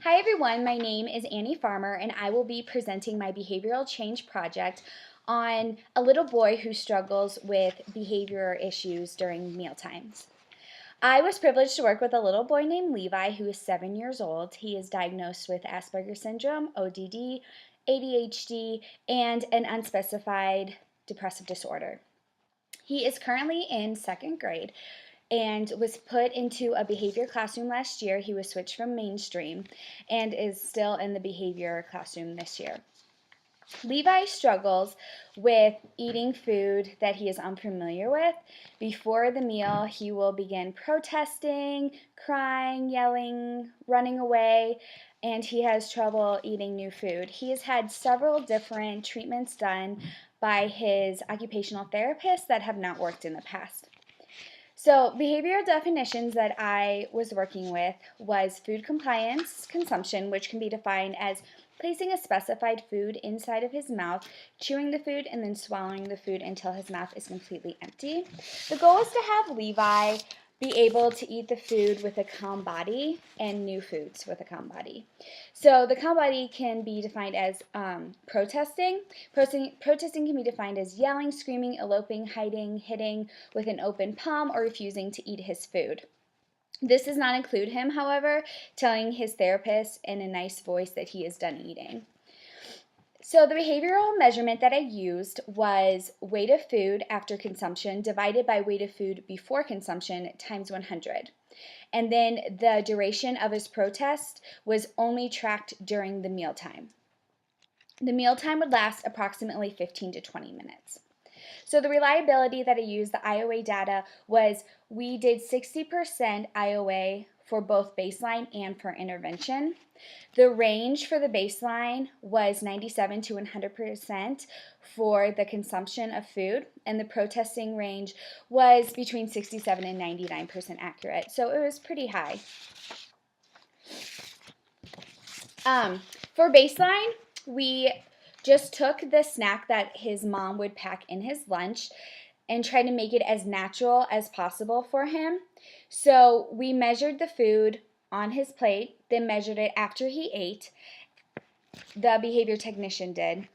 Hi everyone, my name is Annie Farmer and I will be presenting my behavioral change project on a little boy who struggles with behavior issues during meal times. I was privileged to work with a little boy named Levi who is 7 years old. He is diagnosed with Asperger's syndrome, ODD, ADHD, and an unspecified depressive disorder. He is currently in second grade and was put into a behavior classroom last year. He was switched from mainstream and is still in the behavior classroom this year. Levi struggles with eating food that he is unfamiliar with. Before the meal, he will begin protesting, crying, yelling, running away, and he has trouble eating new food. He has had several different treatments done by his occupational therapist that have not worked in the past. So, behavioral definitions that I was working with was food compliance consumption, which can be defined as placing a specified food inside of his mouth, chewing the food, and then swallowing the food until his mouth is completely empty. The goal is to have Levi be able to eat the food with a calm body and new foods with a calm body. So the calm body can be defined as protesting. Protesting can be defined as yelling, screaming, eloping, hiding, hitting with an open palm, or refusing to eat his food. This does not include him, however, telling his therapist in a nice voice that he is done eating. So the behavioral measurement that I used was weight of food after consumption divided by weight of food before consumption times 100. And then the duration of his protest was only tracked during the mealtime. The mealtime would last approximately 15 to 20 minutes. So the reliability that I used, the IOA data, was we did 60% IOA for both baseline and for intervention. The range for the baseline was 97 to 100% for the consumption of food, and the protesting range was between 67 and 99% accurate. So it was pretty high. For baseline, we just took the snack that his mom would pack in his lunch and tried to make it as natural as possible for him. So we measured the food on his plate, then measured it after he ate. The behavior technician did,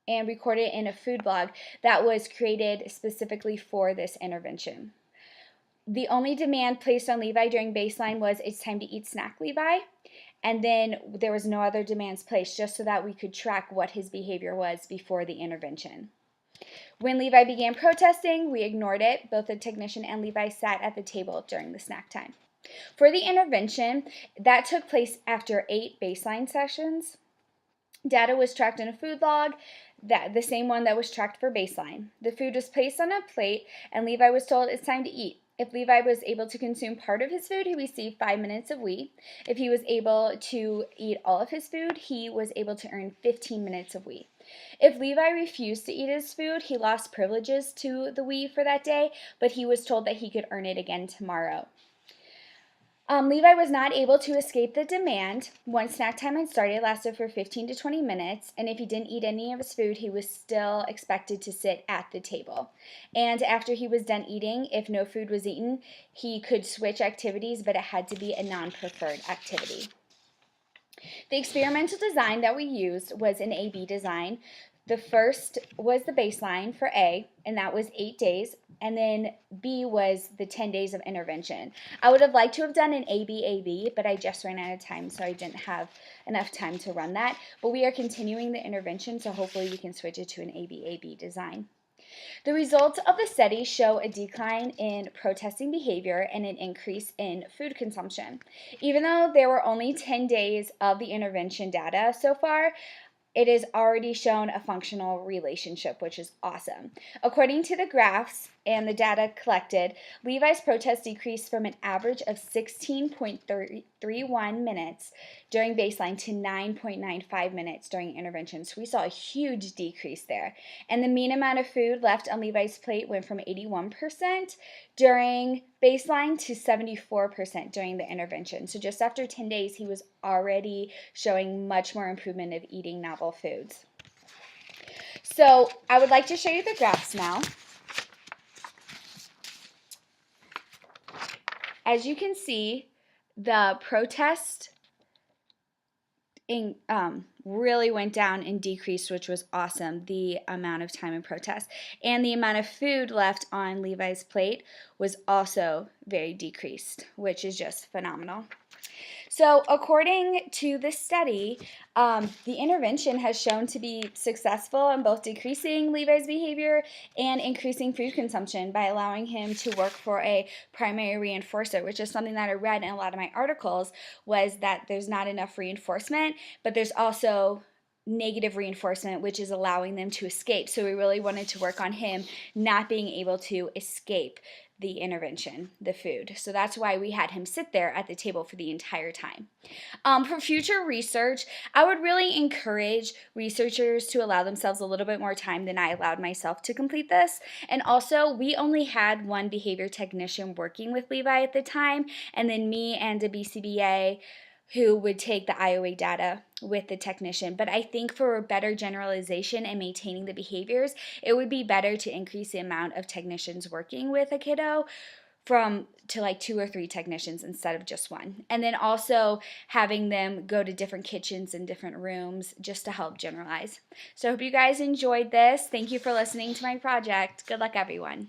and recorded it in a food blog that was created specifically for this intervention. The only demand placed on Levi during baseline was it's time to eat snack, Levi. And then there was no other demands placed, just so that we could track what his behavior was before the intervention. When Levi began protesting, we ignored it. Both the technician and Levi sat at the table during the snack time. For the intervention, that took place after 8 baseline sessions. Data was tracked in a food log, the same one that was tracked for baseline. The food was placed on a plate, and Levi was told it's time to eat. If Levi was able to consume part of his food, he received 5 minutes of WE. If he was able to eat all of his food, he was able to earn 15 minutes of WE. If Levi refused to eat his food, he lost privileges to the WE for that day, but he was told that he could earn it again tomorrow. Levi was not able to escape the demand. Once snack time had started, it lasted for 15 to 20 minutes, and if he didn't eat any of his food, he was still expected to sit at the table. And after he was done eating, if no food was eaten, he could switch activities, but it had to be a non-preferred activity. The experimental design that we used was an A-B design. The first was the baseline for A, and that was 8 days, and then B was the 10 days of intervention. I would have liked to have done an A-B, but I just ran out of time, so I didn't have enough time to run that. But we are continuing the intervention, so hopefully we can switch it to an A-B design. The results of the study show a decline in protesting behavior and an increase in food consumption. Even though there were only 10 days of the intervention data so far, it has already shown a functional relationship, which is awesome. According to the graphs and the data collected, Levi's protest decreased from an average of 16.31 minutes during baseline to 9.95 minutes during intervention. So we saw a huge decrease there. And the mean amount of food left on Levi's plate went from 81% during baseline to 74% during the intervention. So just after 10 days, he was already showing much more improvement of eating novel foods. So I would like to show you the graphs now. As you can see, the protest really went down and decreased, which was awesome, the amount of time in protest. And the amount of food left on Levi's plate was also very decreased, which is just phenomenal. So, according to this study, the intervention has shown to be successful in both decreasing Levi's behavior and increasing food consumption by allowing him to work for a primary reinforcer, which is something that I read in a lot of my articles, was that there's not enough reinforcement, but there's also negative reinforcement, which is allowing them to escape. So we really wanted to work on him not being able to escape the intervention, the food. So that's why we had him sit there at the table for the entire time. For future research, I would really encourage researchers to allow themselves a little bit more time than I allowed myself to complete this. And also, we only had one behavior technician working with Levi at the time, and then me and a BCBA who would take the IOA data with the technician. But I think for better generalization and maintaining the behaviors, it would be better to increase the amount of technicians working with a kiddo to like 2 or 3 technicians instead of just one. And then also having them go to different kitchens and different rooms just to help generalize. So I hope you guys enjoyed this. Thank you for listening to my project. Good luck, everyone.